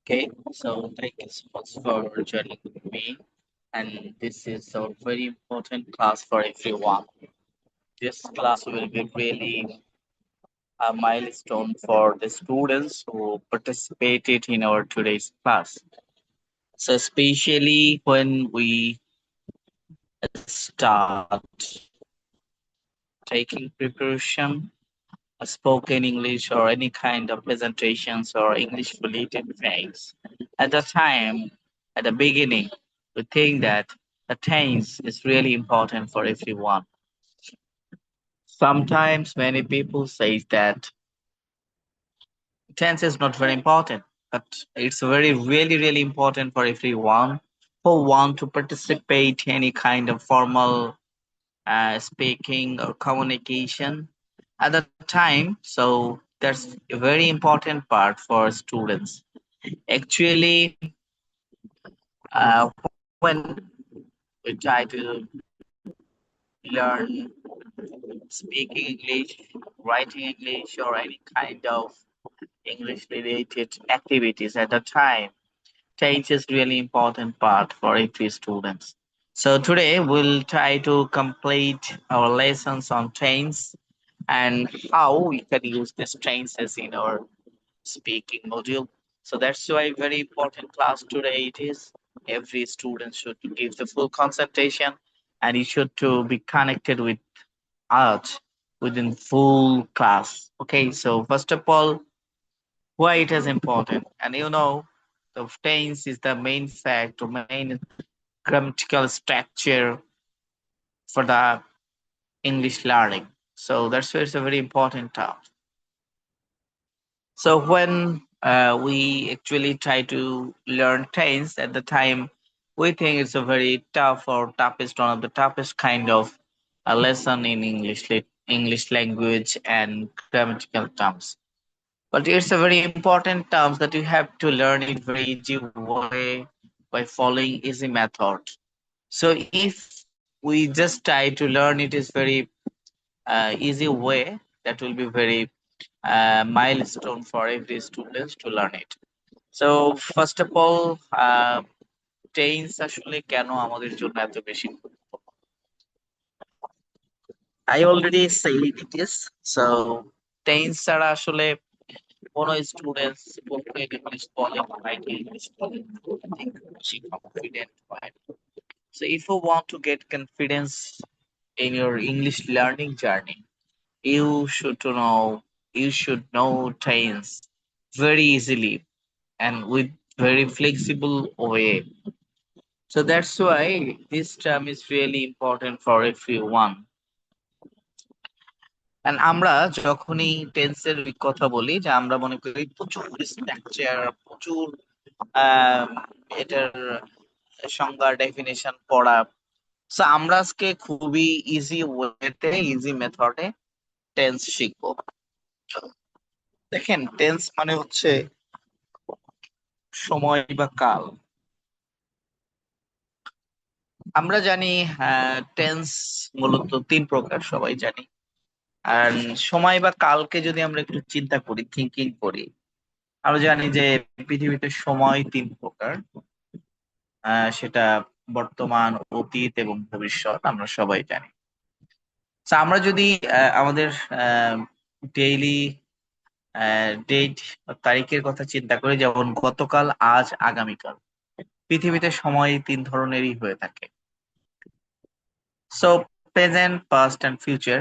Okay, so thank you so much for joining with me. And this is a very important class for everyone. This class will be really a milestone for the students who participated in our today's class. So especially when we start taking preparation, spoken English or any kind of presentations or English related things. At the time, at the beginning, we think that the tense is really important for everyone. Sometimes many people say that tense is not very important, but it's very really important for everyone who want to participate any kind of formal speaking or communication at the time. So that's a very important part for students. Actually, when we try to learn speaking English, writing English, or any kind of English related activities at the time, change is really important part for every students. So today we'll try to complete our lessons on trains and how we can use these tenses in our speaking module. So that's why very important class today it is. Every student should give the full concentration and he should to be connected with us within full class. Okay, so first of all, why it is important? And the tense is the main fact or main grammatical structure for the English learning. So that's why it's a very important term. So when we actually try to learn tense at the time, we think it's a very tough or toughest one of the toughest kind of a lesson in English language and grammatical terms. But it's a very important terms that you have to learn it very easy way by following easy method. So if we just try to learn it is very easy way, that will be very milestone for every students to learn it. So first of all, tense আসলে কেন আমাদের জন্য এত বেশি গুরুত্বপূর্ণ? I already said it is. So tense ছাড়া আসলে কোনো স্টুডেন্টস স্পোকেন ইংলিশ বলেন রাইটিং ইংলিশ বলেন I think she confident হয়। So if you want to get confidence in your English learning journey, you should to know you should know tense very easily and with very flexible way. So that's why this term is really important for everyone. And আমরা যখনই টেন্সের কথা বলি যে আমরা মনে করি প্রচুর স্ট্রাকচার প্রচুর আহ এটার সংজ্ঞা ডেফিনেশন পড়া। সো আমরা আজকে খুবই ইজি ওয়েতে ইজি মেথডে টেন্স শিখবো। দেখেন টেন্স মানে হচ্ছে সময় বা কাল। আমরা জানি টেন্স মূলত তিন প্রকার সবাই জানি। আর সময় বা কালকে যদি আমরা একটু চিন্তা করি থিঙ্কিং করি, আমরা জানি যে পৃথিবীতে সময় তিন প্রকার। সেটা বর্তমান, অতীত এবং ভবিষ্যৎ আমরা সবাই জানি। তো আমরা যদি আমাদের ডেইলি ডেট তারিখের কথা চিন্তা করি, যেমন গতকাল, আজ, আগামীকাল, পৃথিবীতে সময় তিন ধরনেরই হয়ে থাকে। So present, past and future.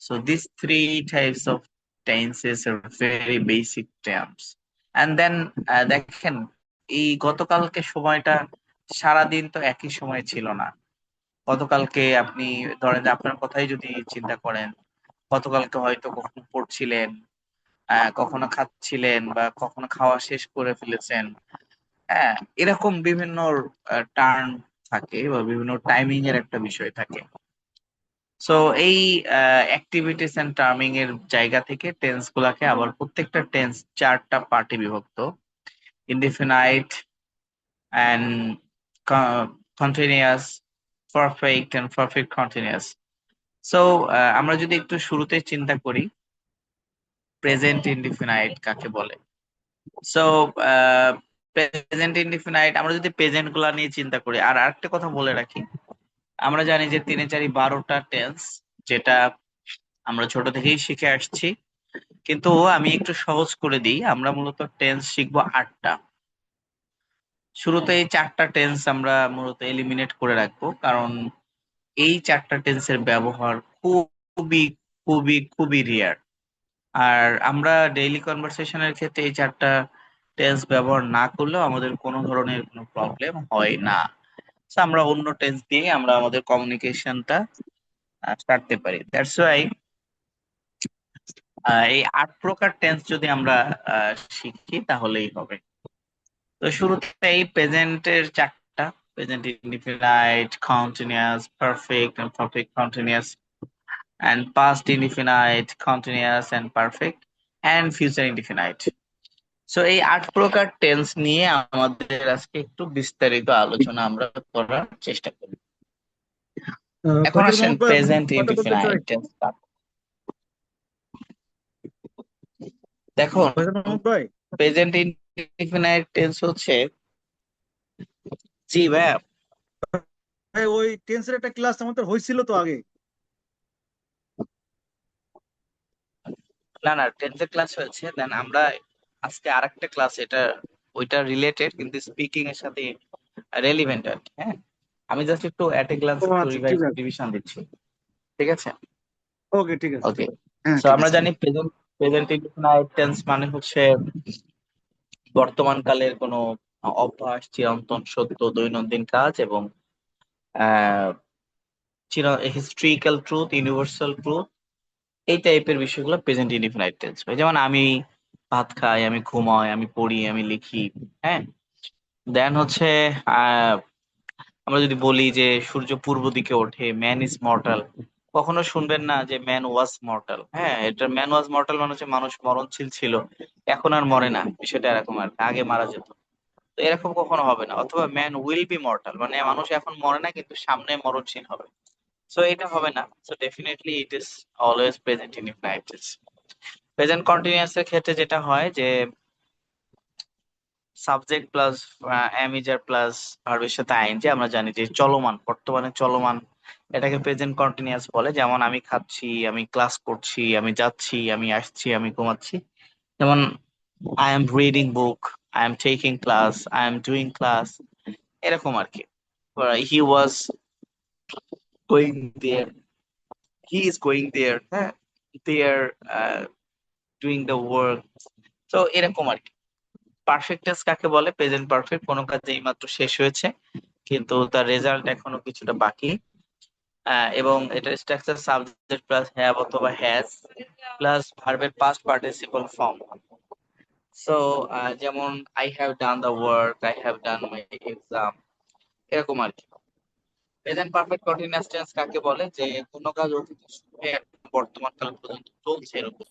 So these three types of tenses are very basic terms. And then দেখেন এই গতকালকে সময়টা সারাদিন তো একই সময় ছিল না। গতকালকে আপনি ধরেন যে আপনার কথাই যদি চিন্তা করেন, গতকালকে হয়তো কখনো পড়ছিলেন, কখনো খাচ্ছিলেন বা কখনো খাওয়া শেষ করে ফেলেছেন। হ্যাঁ, এরকম বিভিন্ন টার্ন থাকে বা বিভিন্ন টাইমিং এর একটা বিষয় থাকে। সো এই অ্যাক্টিভিটিস এন্ড টার্মিং এর জায়গা থেকে টেন্স গুলাকে আবার প্রত্যেকটা টেন্স চারটা পার্টে বিভক্ত: indefinite and continuous, perfect and perfect continuous. So আমরা যদি একটু শুরুতে চিন্তা করি প্রেজেন্ট ইনডিফিনাইট কাকে বলে। সো প্রেজেন্ট ইনডিফিনাইট আমরা যদি প্রেজেন্ট গুলা নিয়ে চিন্তা করি, আর আরেকটা কথা বলে রাখি, আমরা জানি যে 3 4 12টা টেন্স, যেটা আমরা ছোট থেকেই শিখে আসছি। কিন্তু আমি একটু সহজ করে দিই, আমরা মূলত টেন্স শিখবো 8টা। শুরুতে এই 4টা টেন্স আমরা মূলত এলিমিনেট করে রাখবো, কারণ এই 4টা টেন্সের ব্যবহার খুবই খুবই খুবই রেয়ার। আর আমরা ডেইলি কনভারসেশনের ক্ষেত্রে এই 4টা টেন্স ব্যবহার না করলেও আমাদের কোনো ধরনের কোনো প্রবলেম হয় না। So, আমরা অন্য টেন্স দিয়ে আমরা আমাদের কমিউনিকেশনটা সারতে পারি। দ্যাটস ওয়াই এই 8 প্রকার টেন্স যদি আমরা শিখি তাহলেই হবে। তো শুরুতেই প্রেজেন্টের 4টা: present indefinite, continuous, perfect and perfect continuous, and past indefinite, continuous and perfect, and future indefinite. So এই 8 প্রকার টেন্স নিয়ে আমাদের আজকে একটু বিস্তারিত আলোচনা আমরা করার চেষ্টা করি। এখন ফয়সাল আসেন মাহমুদ ভাই, আপনি প্রেজেন্ট কথা বলতে চাই। Indefinite tense. দেখুন, ফয়সাল মাহমুদ ভাই, প্রেজেন্ট ইনডিফিনাইট টেন্স হচ্ছে, জি ভাইয়া। ভাই ওই টেন্সের একটা ক্লাস আমাদের হয়েছিল তো আগে। না না, টেন্থের ক্লাস হয়েছে, দেন আমরা আজকে আরেকটা ক্লাস, এটা ওইটা রিলেটেড কিন্তু স্পিকিং এর সাথে রেলিভেন্ট আর কি। হ্যাঁ, আমি জাস্ট একটু অ্যাট এ গ্লান্স ও একটু আচ্ছা, ঠিক আছে। রিভিশন দিচ্ছি। ঠিক আছে, ওকে, ঠিক আছে, ওকে। ঠিক আছে। হ্যাঁ, সো ঠিক আমরা আছে। জানি প্রেজেন্ট ইনডিফিনাইট টেন্স মানে হচ্ছে বর্তমান কালের কোনো অভ্যাস, চিরন্তন সত্য, দৈনন্দিন কাজ এবং আহ চির হিস্ট্রিক্যাল ট্রুথ, ইউনিভার্সাল ট্রুথ, এই টাইপের বিষয়গুলো প্রেজেন্ট ইনডিফিনাইট টেন্স হয়। যেমন আমি ভাত খাই, আমি ঘুমাই, আমি পড়ি, আমি লিখি। হ্যাঁ, দেন হচ্ছে আহ আমরা যদি বলি যে সূর্য পূর্ব দিকে ওঠে, ম্যান ইজ মর্টাল, কখনো শুনবেন না যে ম্যান ওয়াজ মর্টাল। হ্যাঁ, এটা ম্যান ওয়াজ মর্টাল মানে হচ্ছে মানুষ মরণশীল ছিল, এখন আর মরে না, বিষয়টা এরকম আর কি, আগে মারা যেত। তো এরকম কখনো হবে না। অথবা ম্যান উইল বি মর্টাল মানে মানুষ এখন মরে না কিন্তু সামনে মরণশীল হবে। সো এটা হবে না। So definitely it is always present indefinite tense. Present continuous এর ক্ষেত্রে যেটা হয় যে সাবজেক্ট প্লাস অ্যামিজার প্লাস ভার্বের সাথে আইএনজি, আমরা জানি যে চলমান, বর্তমানে চলমান, এটাকে প্রেজেন্ট কন্টিনিউয়াস বলে। যেমন আমি খাচ্ছি, আমি ক্লাস করছি, আমি যাচ্ছি, আমি আসছি, আমি ঘুমাচ্ছি। যেমন I am reading book, I am taking class, I am doing class, এরকম আর কি। He was going there, he is going there, হ্যাঁ, দেয়ার ডুইং দ্য ওয়ার্ক। তো এরকম আর কি। পারফেক্ট টেন্স কাকে বলে? প্রেজেন্ট পারফেক্ট, কোনো কাজ এইমাত্র শেষ হয়েছে কিন্তু তার রেজাল্ট এখনো কিছুটা বাকি। এবং এটার স্ট্রাকচার সাবজেক্ট প্লাস হ্যাভ অথবা হ্যাজ প্লাস ভার্বের পাস্ট পার্টিসিপল ফর্ম। সো যেমন I have done the work, I have done my exam, এরকম আর কি। প্রেজেন্ট পারফেক্ট কন্টিনিউয়াস টেন্স কাকে বলে? যে কোনো কাজ অতীতে শুরু হয়ে বর্তমান কাল পর্যন্ত চলছে, এরকম।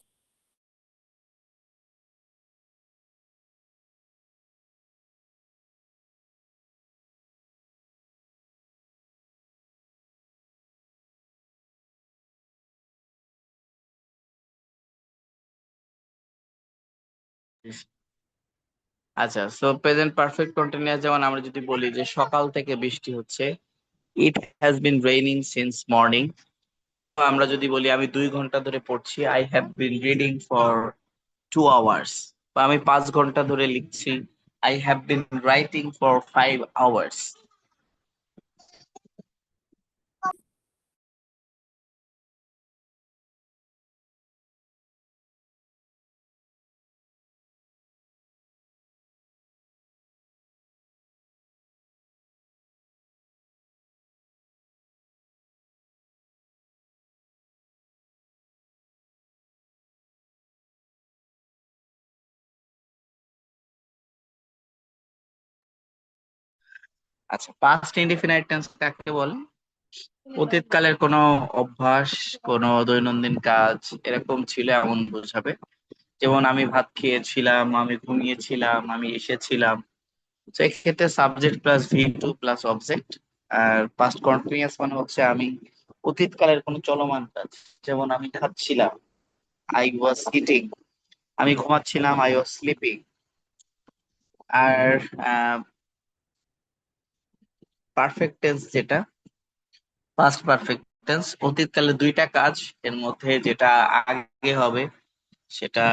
আচ্ছা, সো প্রেজেন্ট পারফেক্ট কন্টিনিউয়াস যেমন আমরা যদি বলি যে সকাল থেকে বৃষ্টি হচ্ছে, it has been raining since morning. আমরা যদি বলি আমি 2 ঘন্টা ধরে পড়ছি, I have been reading for 2 hours. বা আমি 5 ঘন্টা ধরে লিখছি, I have been writing for 5 hours. আচ্ছা, পাস্ট ইনডিফিনাইট টেন্স কাকে বলে? অতীতকালের কোনো অভ্যাস, কোনো দৈনন্দিন কাজ এরকম ছিল এমন বোঝাবে। যেমন আমি ভাত খেয়েছিলাম, আমি ঘুমিয়েছিলাম, আমি এসেছিলাম। তো এক্ষেত্রে subject plus V two plus object. আর পাস্ট কন্টিনিউয়াস মানে হচ্ছে আমি অতীতকালের কোনো চলমান কাজ। যেমন আমি খাচ্ছিলাম, আই ওয়াজ ইটিং, আমি ঘুমাচ্ছিলাম, আই ওয়াজ স্লিপিং। আর পারফেক্ট টেন্স যেটা পাস্ট পারফেক্ট টেন্স, অতীতকালে দুইটা কাজ, এর মধ্যে যেটা আগে হবে সেটা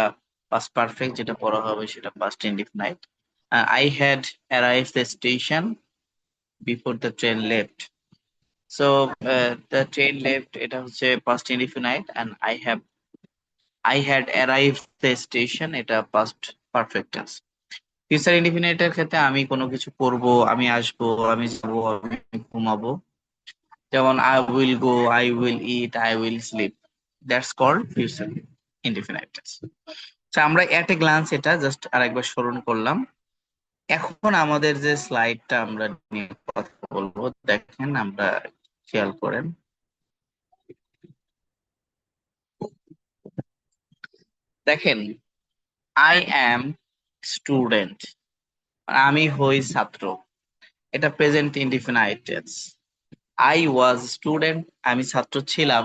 পাস্ট পারফেক্ট, যেটা পরে হবে সেটা past indefinite. I had arrived the station before the train left. So the train left এটা হচ্ছে past indefinite, and I had arrived the station এটা পাস্ট পারফেক্ট টেন্স। ফিউচার ইনডিফিনাইটের ক্ষেত্রে আমি কোনো কিছু করব, আমি আসবো, আমি যাবো, আমি ঘুমাবো, যেমন I will go, I will eat, I will sleep, that's called future indefinite tense. আমরা এট এ গ্লান্স এটা জাস্ট আরেকবার স্মরণ করলাম। এখন আমাদের যে স্লাইডটা আমরা নিয়ে কথা বলবো, দেখেন, আমরা খেয়াল করেন, দেখেন, আই অ্যাম স্টুডেন্ট, আমি হই ছাত্র, এটা present indefinite tense. I was student, আমি ছাত্র ছিলাম,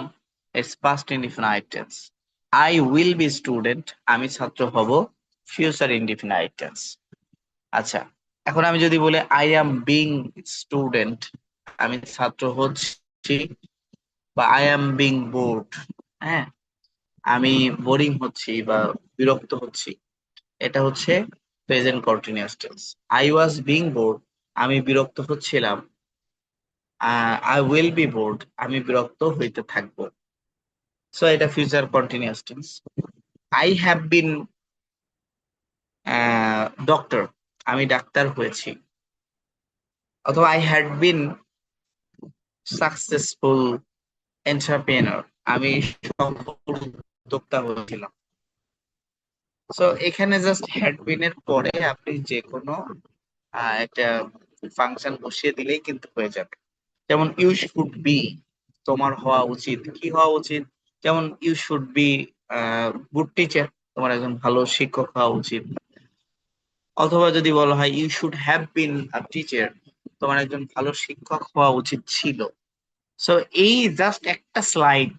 it's past indefinite tense. I will B student, আমি ছাত্র হব, ফিউচার ইনডিফিনাইট টেন্স। আচ্ছা, এখন আমি যদি বলি আই অ্যাম বিং স্টুডেন্ট, আমি ছাত্র হচ্ছি, বা আই অ্যাম বিং বোর্ড, হ্যাঁ, আমি বোরিং হচ্ছি বা বিরক্ত হচ্ছি, এটা হচ্ছে present continuous tense. I was being board, আমি বিরক্ত হচ্ছিলাম, আই উইল বি বোর্ড, আমি বিরক্ত হইতে থাকবো, সো এটা future continuous tense. I have been doctor, আমি ডাক্তার হয়েছি, অথবা I had been successful entrepreneur, আমি সফল উদ্যোক্তা হয়েছিলাম। সো এখানে জাস্ট হ্যাড বিন এর পরে আপনি যে কোনো একটা ফাংশন বসিয়ে দিলেই কিন্তু হয়ে যাবে। যেমন ইউ শুড বি, তোমার হওয়া উচিত, কি হওয়া উচিত, যেমন you should be good teacher, তোমার একজন ভালো শিক্ষক হওয়া উচিত। অথবা যদি বলা হয় you should have been a teacher, তোমার একজন ভালো শিক্ষক হওয়া উচিত ছিল। সো এই জাস্ট একটা স্লাইড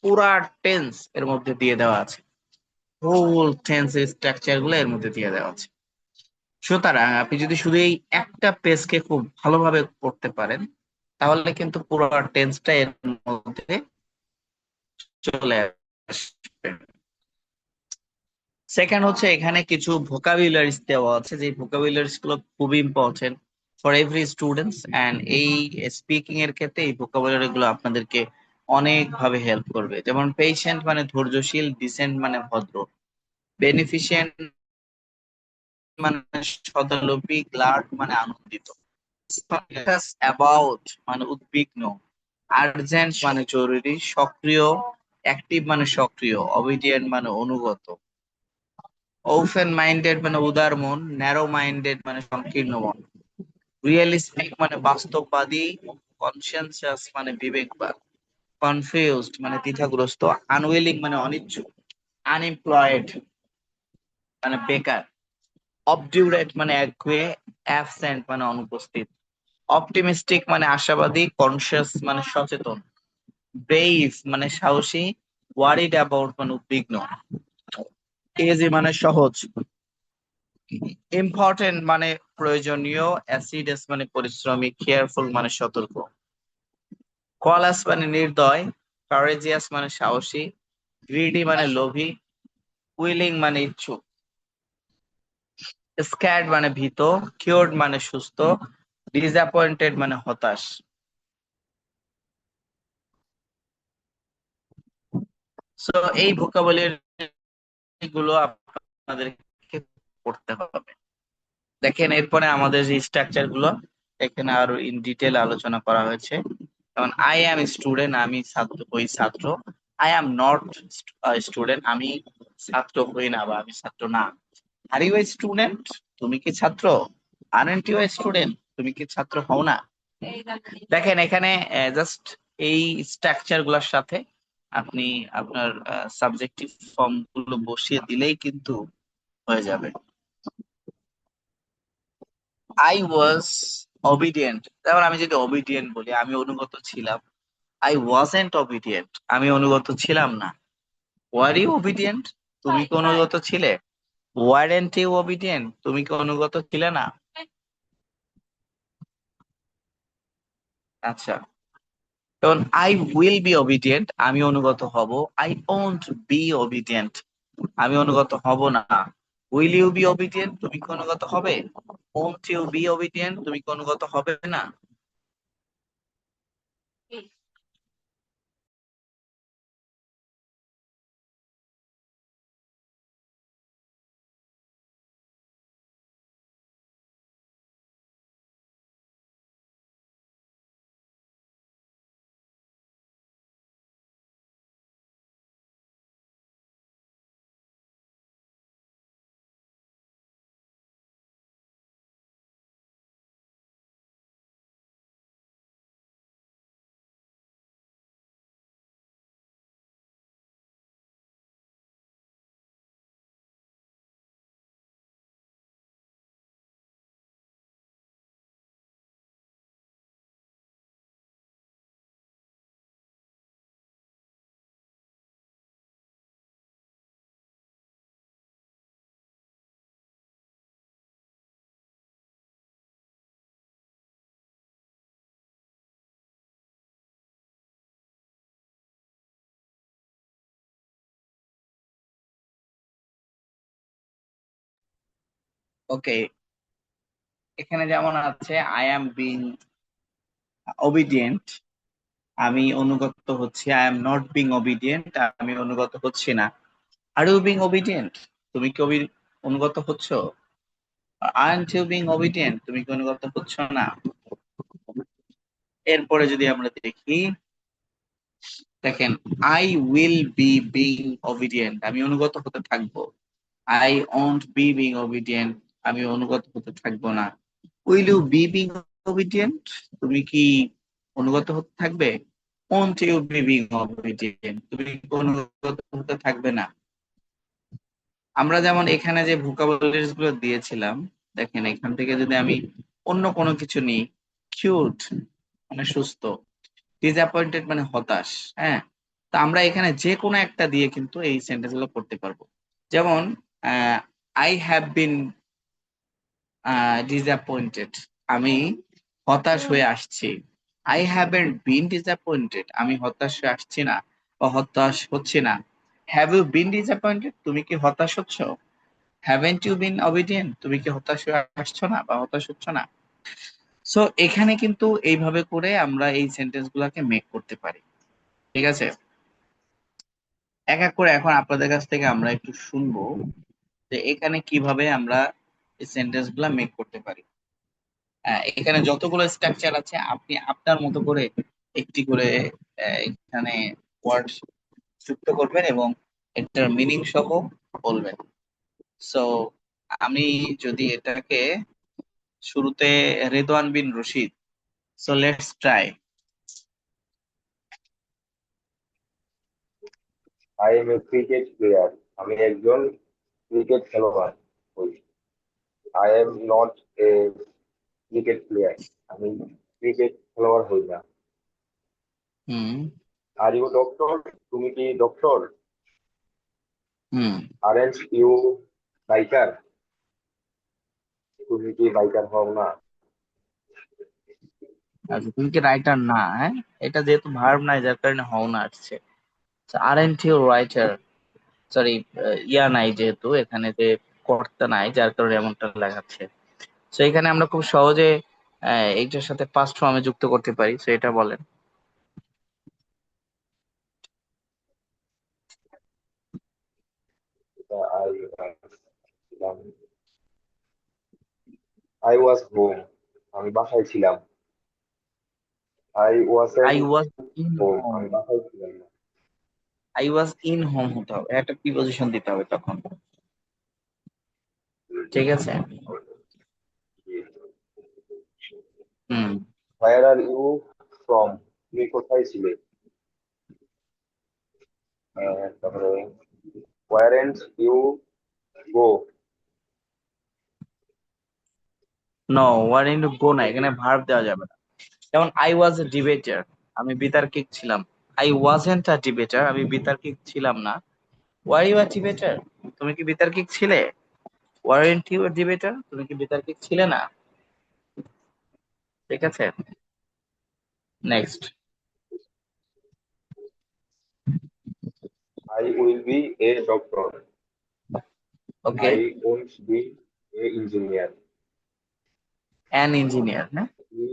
পুরা টেন্স এর মধ্যে দিয়ে দেওয়া আছে, হোল টেন্স স্ট্রাকচার গুলো এর মধ্যে দিয়ে দেওয়া আছে। সুতরাং আপনি যদি শুধু এই একটা পেজকে খুব ভালোভাবে পড়তে পারেন, তাহলে কিন্তু পুরো টেন্সটা এর মধ্যে চলে আসবে। সেকেন্ড হচ্ছে এখানে কিছু ভোকাবুলারিজ দেওয়া আছে, যে ভোকাবুলারিজ গুলো খুবই important for every students, and এই স্পিকিং এর ক্ষেত্রে এই ভোকাবুলারি গুলো আপনাদেরকে অনেক ভাবে হেল্প করবে। যেমন পেশেন্ট মানে ধৈর্যশীল, ডিসেন্ট মানে ভদ্র, বেনিফিশিয়েন্ট মানে সদালোপী, গ্লাড মানে আনন্দিত, অ্যাবাউট মানে উদ্বিগ্ন, আর্জেন্ট মানে জরুরি, সক্রিয়, অ্যাক্টিভ মানে সক্রিয়, অবিডিয়েন্ট মানে অনুগত, ওপেন মাইন্ডেড মানে উদার মন, ন্যারো মাইন্ডেড মানে সংকীর্ণ মন, রিয়েলিস্টিক মানে বাস্তববাদী, কনসিয়াসিয়াস মানে বিবেকবান, কনফিউজড মানে দ্বিধাগ্রস্ত, আনউইলিং মানে অনিচ্ছুক, আনএমপ্লয়েড মানে বেকার, অবডিউরেট মানে একগুঁয়ে, অ্যাবসেন্ট মানে অনুপস্থিত, অপটিমিস্টিক মানে আশাবাদী, কনসিয়াস মানে সচেতন, ব্রেভ মানে সাহসী, ওয়ারিড অ্যাবাউট মানে উদ্বিগ্ন, ইজি মানে সহজ, ইম্পর্টেন্ট মানে প্রয়োজনীয়, অ্যাসিডাস মানে পরিশ্রমী, কেয়ারফুল মানে সতর্ক, কলাস মানে নির্দয়, কারেজিয়াস মানে সাহসী, গ্রিডি মানে লোভী, উইলিং মানে ইচ্ছুক, স্ক্যাড মানে ভীত, কিওর্ড মানে সুস্থ, ডিসঅ্যাপয়েন্টেড মানে হতাশ। সো এই ভোকাবুলারি গুলো আপনাদেরকে পড়তে হবে। দেখেন এরপরে আমাদের যে স্ট্রাকচার গুলো এখানে আরো ইন ডিটেল আলোচনা করা হয়েছে। যেমন আই অ্যাম স্টুডেন্ট, আমি ছাত্র হই, ছাত্র। আই অ্যাম নট স্টুডেন্ট, আমি ছাত্র হই না বা আমি ছাত্র না। আর ইউ স্টুডেন্ট, তুমি কি ছাত্র? আরএন্ট ইউ স্টুডেন্ট, তুমি কি ছাত্র হও না? দেখেন এখানে জাস্ট এই স্ট্রাকচার গুলোর সাথে আপনি আপনার সাবজেক্টিভ ফর্ম গুলো বসিয়ে দিলেই কিন্তু হয়ে যাবে। আই ওয়াজ অবিডিয়েন্ট, তারপর আমি যদি অবিডিয়েন্ট বলি, আমি অনুগত ছিলাম। আই ওয়াজেন্ট অবিডিয়েন্ট, আমি অনুগত ছিলাম না। ওয়ার ইউ অবিডিয়েন্ট, তুমি কি অনুগত ছিলে? ওয়ারেন্ট ইউ ওবিডিয়েন্ট, তুমি কি অনুগত ছিলে না? আচ্ছা, তখন আই উইল বি ওবিডিয়েন্ট, আমি অনুগত হব। আই ওন্ট বি ওবিডিয়েন্ট, আমি অনুগত হব না। উইল ইউ বি ওবিডিয়েন্ট, তুমি কি অনুগত হবে? ওন্ট ইউ বি ওবিডিয়েন্ট, তুমি কি অনুগত হবে না? ওকে, এখানে যেমন আছে আই অ্যাম বিং ওবিডিয়েন্ট, আমি অনুগত হচ্ছি। I am not being obedient, আমি অনুগত হচ্ছি না। আর ইউ বিং ওবিডিয়েন্ট, তুমি কি অনুগত হচ্ছ? আরন্ট ইউ বিং ওবিডিয়েন্ট, তুমি কি অনুগত হচ্ছ না? এরপরে যদি আমরা দেখি, দেখেন I will be being obedient, আমি অনুগত হতে থাকবো। I won't be being obedient, আমি অনুগত হতে থাকবো না। Will you be being obedient, তুমি কি অনুগত হতে থাকবে? Won't you be being obedient, তুমি কি অনুগত হতে থাকবে না? আমরা যেমন এখানে যে ভোকাবুলারিজ গুলো দিয়েছিলাম, দেখেন এখান থেকে যদি আমি অন্য কোনো কিছু নিই, কিউট মানে সুস্থ, ডিসঅ্যাপয়েন্টেড মানে হতাশ, হ্যাঁ, তো আমরা এখানে যে কোনো একটা দিয়ে কিন্তু এই সেন্টেন্স গুলো করতে পারবো। যেমন আই হ্যাভ বিন ডিসঅ্যাপয়েন্টেড, আমি হতাশ হয়ে আসছি। আই হ্যাভেন্ট বিন ডিসঅ্যাপয়েন্টেড, আমি হতাশ হয়ে আসছি না বা হতাশ হচ্ছি না। হ্যাভ ইউ বিন ডিসঅ্যাপয়েন্টেড, তুমি কি হতাশ হচ্ছ? হ্যাভেন্ট ইউ বিন অবিডিয়েন্ট, তুমি কি হতাশ হয়ে আসছো না বা হতাশ হচ্ছ না? সো এখানে কিন্তু এইভাবে করে আমরা এই সেন্টেন্স গুলাকে মেক করতে পারি। ঠিক আছে, এক এক করে এখন আপনাদের কাছ থেকে আমরা একটু শুনবো যে এখানে কিভাবে আমরা এই সেন্টেন্স গুলা মেক করতে পারি। এখানে যতগুলো স্ট্রাকচার আছে আপনি আপনার মতো করে একটি করে এখানে ওয়ার্ড যুক্ত করবেন এবং এটার মিনিং সহ বলবেন। সো আমি যদি এটাকে শুরুতে রেদওয়ান বিন Rashid, so let's try. I M A cricket player, আমি একজন ক্রিকেট খেলোয়াড় হই। I am not a cricket player, আমি ক্রিকেট খেলোয়াড় হই না। হুম। আর ইউ ডক্টর, তুমি কি doctor? Hmm. Aren't you biker, তুমি কি বাইকার হও না? আচ্ছা, তুমি কি রাইটার না? হ্যাঁ, এটা যেহেতু ভার্ব নাই যার কারণে হও না আসছে। আরএন্ট ইউ রাইটার, সরি, ইয়া নাই যেহেতু এখানে, যে কর্তা নাই যার কারণে এমনটা লেখাচ্ছে। তো এখানে আমরা খুব সহজে এইটার সাথে পাস্ট ফর্মে যুক্ত করতে পারি, তো এটা বলেন। আই আই ওয়াজ হোম, আমি বাসায় ছিলাম। I I wasn't was in home, home, আমি বাসায় ছিলাম না। আই ওয়াজ ইন হোম হতে হবে, একটা প্রিপজিশন দিতে হবে তখন। ঠিক আছে। হুম। হোয়ার আর ইউ ফ্রম, তুমি কোথায় ছিলে? তারপরে weren't you go, no, weren't go না, এখানে ভার্ব দেওয়া যাবে না। যেমন আই ওয়াজ এ ডিবেটার, আমি বিতার্কিক ছিলাম। আই ওয়াজেন্ট আ ডিবেটার, আমি বিতার্কিক ছিলাম না। ওয়ার ইউ আ ডিবেটার, তুমি কি বিতার্কিক ছিলে? Weren't you a debater? তুমি কি বিতর্কিক ছিলে না? ঠিক আছে, next. I will be a doctor. Okay, I won't be a engineer. An engineer, হ্যাঁ। Be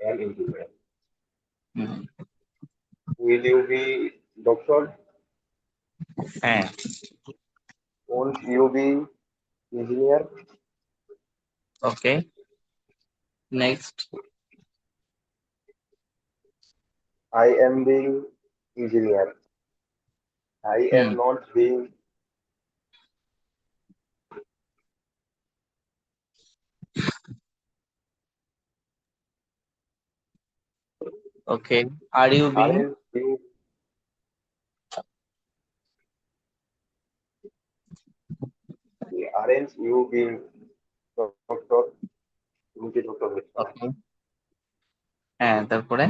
an engineer. Hmm, Will you be doctor? হ্যাঁ। Won't you be engineer? Okay, next. I am being engineer. I am hmm, not being okay, are you being? aren't being aren't you being doctor? তুমি কি doctor হচ্ছে না? ওকে, হ্যাঁ, তারপরে?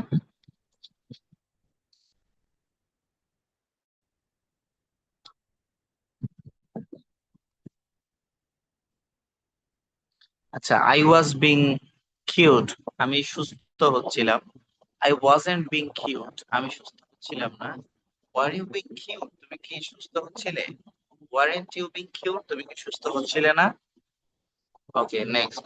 আচ্ছা, I was being cute, আমি সুস্থ হচ্ছিলাম। আই ওয়াজন্ট বিং কিউট, আমি সুস্থ হচ্ছিলাম না। ওয়ার ইউ বিং কিউট, তুমি কি সুস্থ হচ্ছিলে? ওয়ারেন্ট ইউ বিং কিউট, তুমি কি সুস্থ হচ্ছিলে না? Okay, next.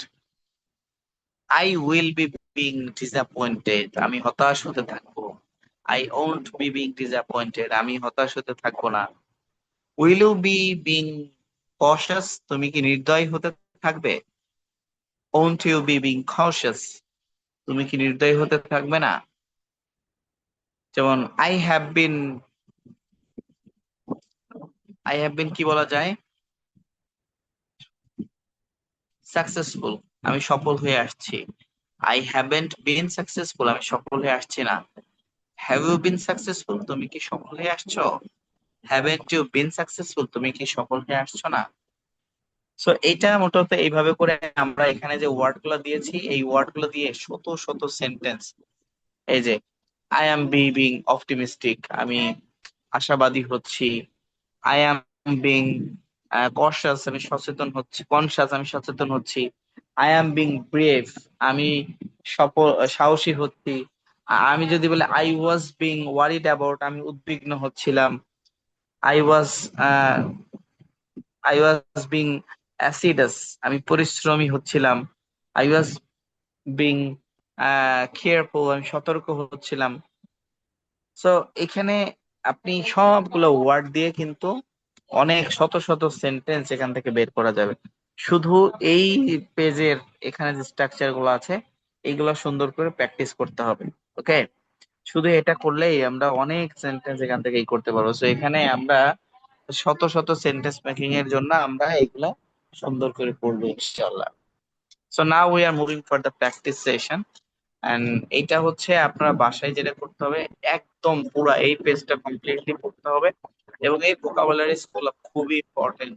I will be being disappointed, আমি হতাশ হতে থাকবো। I won't be being disappointed, আমি হতাশ হতে থাকবো না। Will you be being cautious, তুমি কি নির্দয় হতে থাকবে? Won't you be being cautious, তুমি কি নির্দয় হতে থাকবে না? যেমন আই হ্যাভ বিন কি বলা যায়? সাকসেসফুল, আমি সফল হয়ে আসছি। আই হ্যাভেন্ট বিন সাকসেসফুল, আমি সফল হয়ে আসছি না। হ্যাভ ইউ বিন সাকসেসফুল, তুমি কি সফল হয়ে আসছো? হ্যাভেন্ট ইউ বিন সাকসেসফুল, তুমি কি সফল হয়ে আসছো না? সো এটা মোটামুটি এইভাবে করে আমরা এখানে যে ওয়ার্ড গুলো দিয়েছি, এই ওয়ার্ড গুলো দিয়ে শত শত সেন্টেন্স, এই যে আই অ্যাম বিং অপটিমিস্টিক, আমি আশাবাদী হচ্ছি। আই অ্যাম বিং কনসাস, আমি সচেতন হচ্ছি। কনসাস, আমি সচেতন হচ্ছি। আই অ্যাম বিং ব্রেভ, আমি সাহসী হচ্ছি। আমি যদি বলি I was being worried about, আমি উদ্বিগ্ন হচ্ছিলাম। I was I was being assiduous, আমি পরিশ্রমী হচ্ছিলাম। আই ওয়াজ বিং কেয়ারফুল, আমি সতর্ক হচ্ছিলাম। সো এখানে আপনি সবগুলো ওয়ার্ড দিয়ে কিন্তু অনেক শত শত সেন্টেন্স এখান থেকে বের করা যাবে। শুধু এই পেজের এখানে যে স্ট্রাকচার গুলো আছে, এইগুলো সুন্দর করে প্র্যাকটিস করতে হবে। ওকে, শুধু এটা করলেই আমরা অনেক সেন্টেন্স এখান থেকে করতে পারবো। সো এখানে আমরা শত শত সেন্টেন্স মেকিং এর জন্য আমরা এগুলা সুন্দর করে পড়বো ইনশাআল্লাহ। So now we are moving for the practice session. And এইটা হচ্ছে আপনারা বাসায় যেটা করতে হবে, একদম পুরো এই পেজটা কমপ্লিটলি পড়তে হবে। এবং এই ভোকাবুলারিজ গুলো খুবই important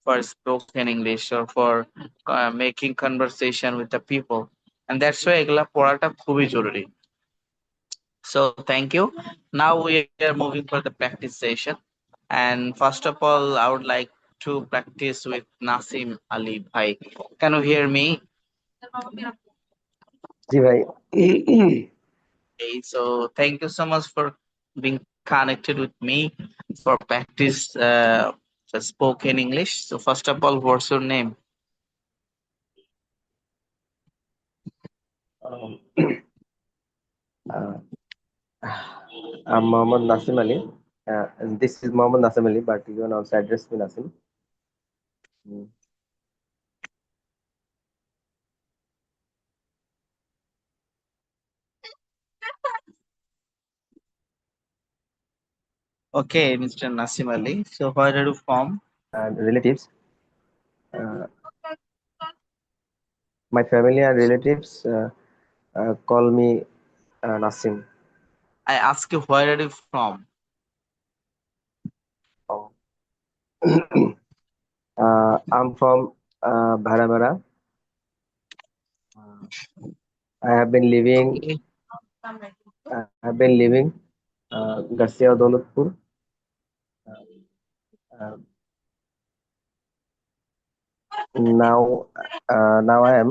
for spoken English or for making conversation with the people, and that's why এগুলা পড়াটা খুবই জরুরি। So thank you. Now we are moving for the practice session. And first of all, I would like to practice with Nasim Ali Bhai. Can you hear me? জি ভাই। Okay, so thank you so much for being connected with me for practice the spoken English. So first of all, what's your name? Um, uh, I'm Mohammad Nasim Ali. And this is Mohammad Nasim Ali, but you can also address me Nasim. Mm. Okay, Mr. Nasim Ali. So where are you from? And relatives. Uh, my family and relatives call me Nasim. I ask you where are you from? Oh. I'm from Bharamara. I have been living. Okay. I have been living Garcia Daulatpur. Uh, Now, now I am.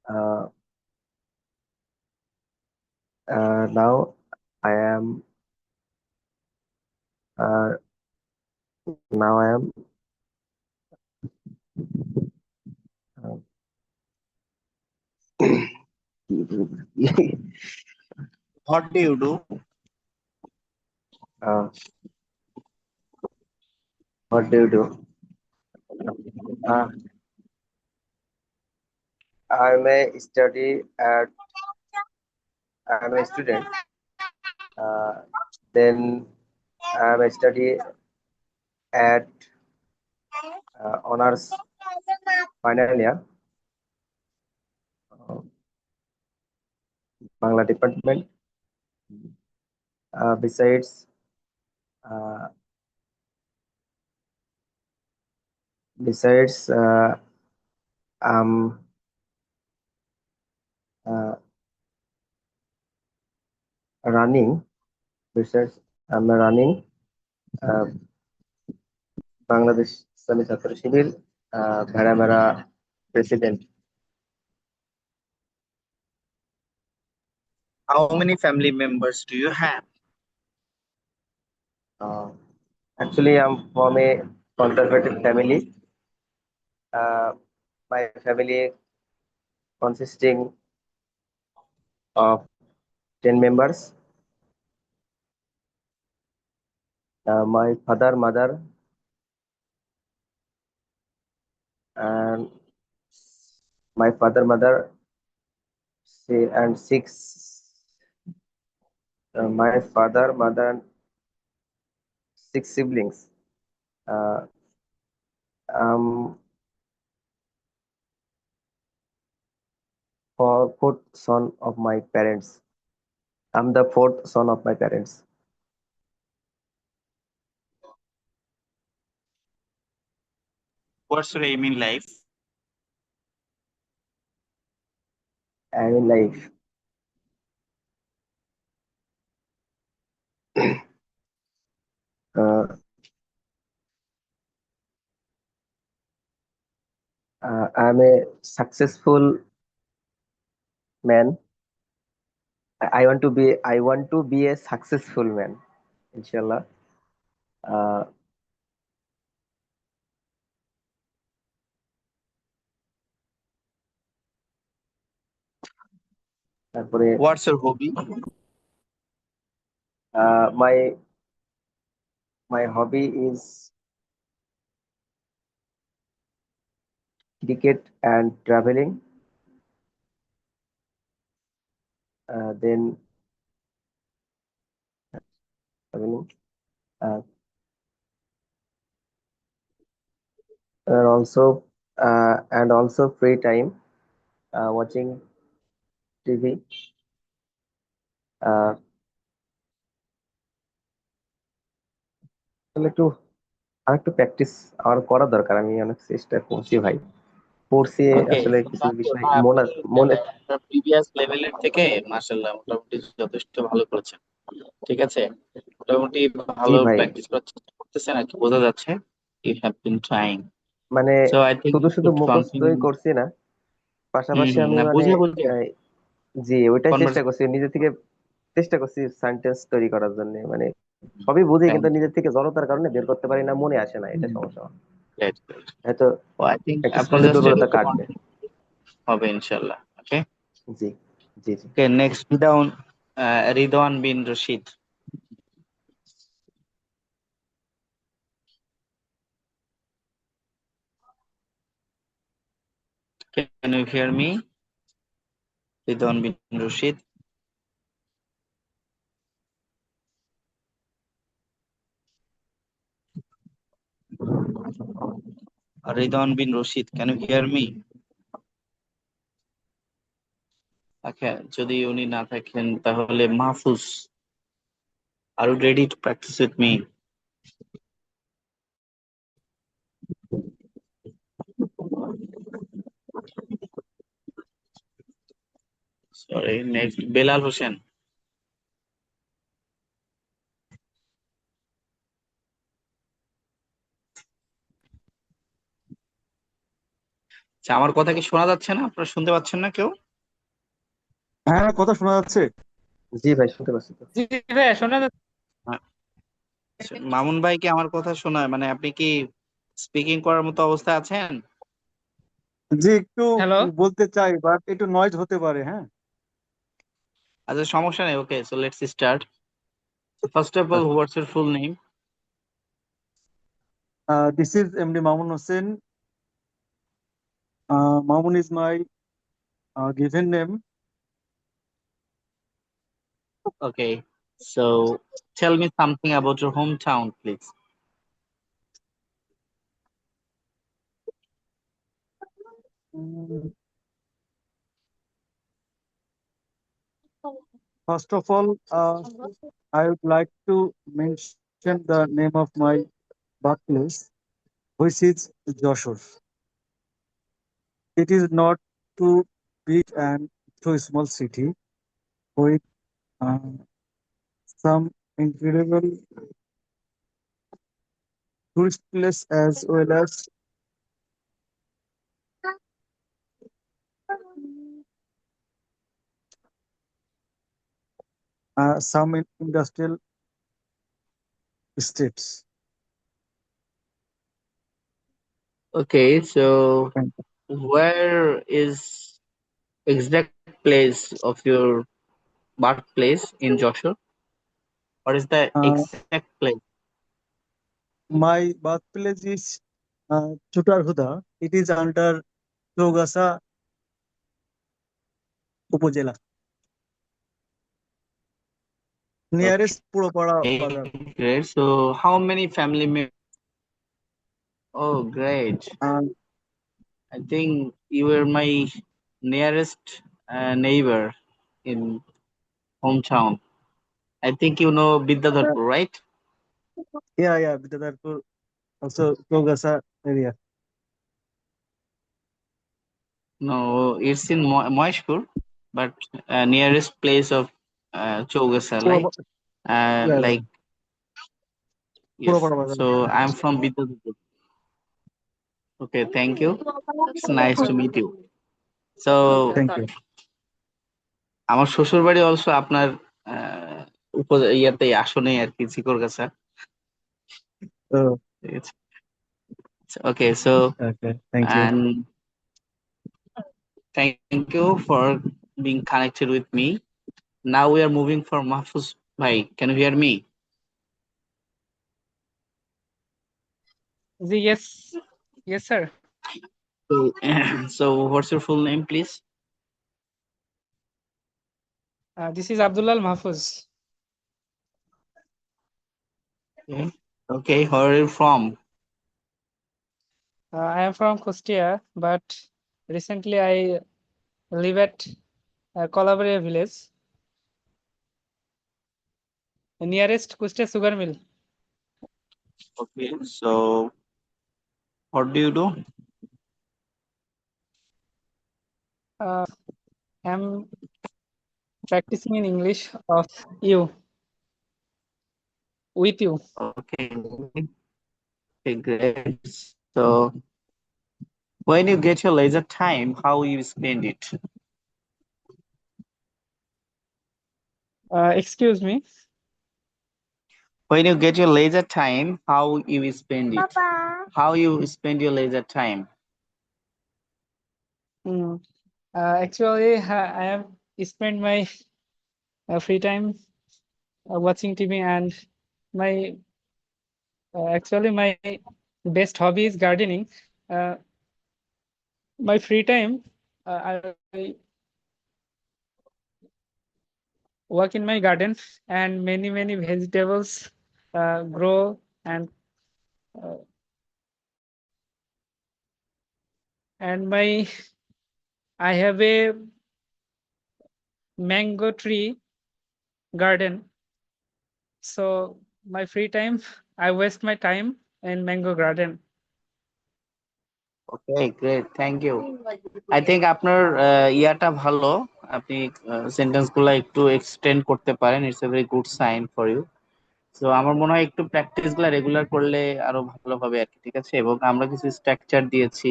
Uh, now I am. Uh, now I am. Uh, What do you do? uh, what do you do? Uh, I'm a study at. I'm a student. Uh, then I'm a study at honors final year, uh, Bangla department. Besides, uh, besides, I'm uh, running. Besides, I'm running uh, Bangladesh Islamic Chhatra Shibir, Bharamara president. How many family members do you have? Uh, Actually, I'm from a conservative family. My family consisting of 10 members. My father, mother, and my father, mother, and six. My father, mother, and six siblings. Uh, I'm fourth son of my parents. I'm the fourth son of my parents. What's your aim in life? And in life, uh, I'm a successful man. I want to be a successful man, inshallah. Uh, তারপরে What's your hobby? my hobby is cricket and traveling. Then traveling. Uh, and also free time watching TV. Uh, তাহলে আরেকটু practice আমার করা দরকার, আমি অনেক চেষ্টা করছি ভাই, পড়ছি ওকে, আসলে কিছু বিষয় মনে আপনি মনে আপনার প্রিভিয়াস লেভেলের থেকে মাশাআল্লাহ মোটামুটি যথেষ্ট ভালো করেছেন। ঠিক আছে, মোটামুটি জি ভালো ভাই, প্র্যাকটিস করার চেষ্টা করতেছেন আর কি, বোঝা যাচ্ছে। ইউ হ্যাভ বিন ট্রাইং, মানে সো আই থিংক শুধু ইউ শুধু শুড মুখস্থই কন্টিনিউ। করছি না, পাশাপাশি আমি না, মানে বুঝে বুঝে আহ, জি ওইটাই চেষ্টা কনভার্সেশন। করছি, নিজে থেকে চেষ্টা করছি সেন্টেন্স তৈরি করার জন্য, মানে সবই বুঝি কিন্তু নিজের থেকে জড়তার কারণে বের করতে পারি না, মনে আসে না, এটা সমস্যা। হয়তো আই থিংক একটা আপনি স্মৃতি জাস্ট দুর্বলতা একটু কাটবে। কন্টিনিউ হবে ইনশাআল্লাহ। ওকে, জি জি জি। Okay, next down Ridwan bin Rashid. Can you hear me? Ridwan bin Rashid, Ridwan bin Rashid, can you hear me? Okay, যদি উনি না থাকেন তাহলে Mahfuz, are you ready to practice with me? Sorry, next Belal Hossain. আচ্ছা, আমার কথা কি শোনা যাচ্ছে না? আপনারা শুনতে পাচ্ছেন না কেউ? হ্যাঁ, কথা শোনা যাচ্ছে। জি ভাই, শুনতে পাচ্ছি তো। জি ভাই শোনা যাচ্ছে। আচ্ছা, মামুন ভাই কি আমার কথা শোনায়? মানে আপনি কি স্পিকিং করার মতো অবস্থায় আছেন? যে একটু হ্যালো। বলতে চাই, বাট একটু নয়েজ হতে পারে। হ্যাঁ, আচ্ছা, সমস্যা নেই। Okay, so let's start. First of all, what's your full name? This is MD Mamun Hossain. Mamun is my given name. Okay, so tell me something about your hometown, please. Mm, First of all, I would like to mention the name of my birthplace, which is Joshua. It is not too big and too small city with uh, some incredible tourist place as well as some industrial estates. Okay, so where is exact place of your birthplace in Joshua? What is the Uh, exact place? my birthplace is Chutarhuda. It is under Chogasa Upojela. Nearest Purapara Bazar. Okay, great. So how many family members? Oh, great. Uh, I think you were my nearest neighbor in hometown. I think you know Bidyadarpur, right? yeah, Bidyadarpur, also Chogasa area. No, it's in Moishpur, but nearest place of Chogasa, like Purapara, yeah, like yes. Purapara Bazar. So I'm from Bidyadarpur. Okay, thank you. It's nice to meet you. So Thank you. আমার শ্বশুর বাড়ি also আপনার ইয়াতে আসনে আর কি, চিকরগাছা। Oh, Okay, so okay, thank you. and thank you for being connected with me. Now we are moving for Mahfuz Bhai. Can you hear me? জি yes yes sir. So, so what's your full name, please? This is Abdullal Mahfuz. Okay. Okay, where are you from? I am from Kustia, but recently I live at Kolabariya village, nearest Kustia sugar mill. Okay, so what do you do? I'm practicing in English of you with you. Okay, okay, great. So when you get your leisure time, how you spend it? Excuse me. When you get your leisure time, how you spend it? How you spend your leisure time? Mm. Actually, I have spent my free time watching TV, and my actually my best hobby is gardening. Uh, my free time, I work in my garden, and many vegetables grow, uh, and my I have a mango tree garden. So my free time, I waste my time in mango garden. Okay, great. Thank you. I think আপনার ইয়াটা ভালো। আপনি sentence গুলা একটু extend করতে পারেন। It's a very good sign for you. So আমার মনে হয় একটু প্র্যাকটিস গুলা রেগুলার করলে আরো ভালো হবে আর কি, ঠিক আছে? এবং আমরা কিছু স্ট্রাকচার দিয়েছি,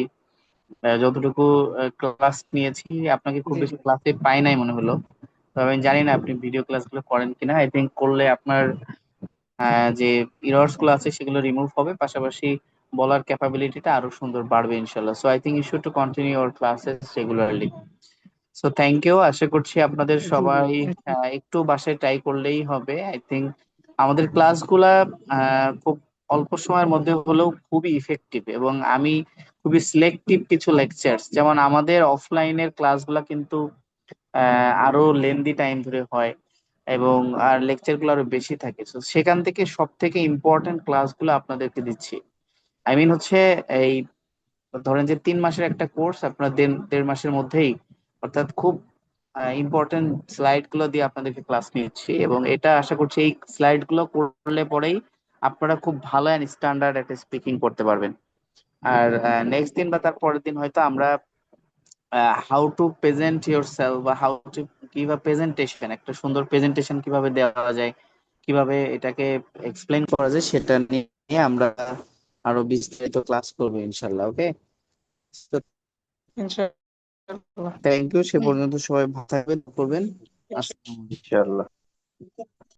যতটুকু ক্লাস নিয়েছি আপনাকে খুব জি বেশি ক্লাসে পাই নাই মনে হলো। তবে আমি জানি না আপনি ভিডিও ক্লাসগুলো করেন কিনা। আই থিঙ্ক করলে আপনার যে ইরর্স গুলো আছে সেগুলো রিমুভ হবে, পাশাপাশি বলার ক্যাপাবিলিটিটা আরো সুন্দর বাড়বে ইনশাল্লাহ। So I think you should to continue your classes regularly. So thank you. আশা করছি আপনাদের জি সবাই একটু বাসায় ট্রাই করলেই হবে। আই থিঙ্ক আমাদের ক্লাসগুলা খুব অল্প সময়ের মধ্যে হলেও খুবই ইফেক্টিভ, এবং আমি খুবই সিলেক্টিভ কিছু লেকচার্স, যেমন আমাদের অফলাইনের ক্লাসগুলা কিন্তু আরো লেন্দি টাইম ধরে হয়, এবং আর লেকচার গুলো আরো বেশি থাকে। তো সেখান থেকে সব থেকে ইম্পর্টেন্ট ক্লাসগুলো আপনাদেরকে দিচ্ছি। আই মিন হচ্ছে এই ধরেন যে 3 মাসের একটা কোর্স আপনার দেড় মাসের মধ্যেই, অর্থাৎ খুব ইম্পর্টেন্ট স্লাইড গুলো দিয়ে আপনাদেরকে ক্লাস নিচ্ছি, এবং এটা আশা করছি এই স্লাইড গুলো করলে পরেই আপনারা খুব ভালো অ্যান্ড স্ট্যান্ডার্ড একটা স্পিকিং করতে পারবেন। আর নেক্সট দিন বা তার পরের দিন হয়তো আমরা how to present yourself, বা how to give a presentation, একটা সুন্দর প্রেজেন্টেশন কিভাবে দেওয়া যায়, কিভাবে এটাকে এক্সপ্লেন করা যায়, সেটা নিয়ে আমরা আরো বিস্তারিত ক্লাস করবো ইনশাল্লাহ। ওকে, ইনশাআল্লাহ। Thank you. সে পর্যন্ত সবাই ভালো থাকবেন, করবেন। আসসালামু আলাইকুম। ইনশাআল্লাহ।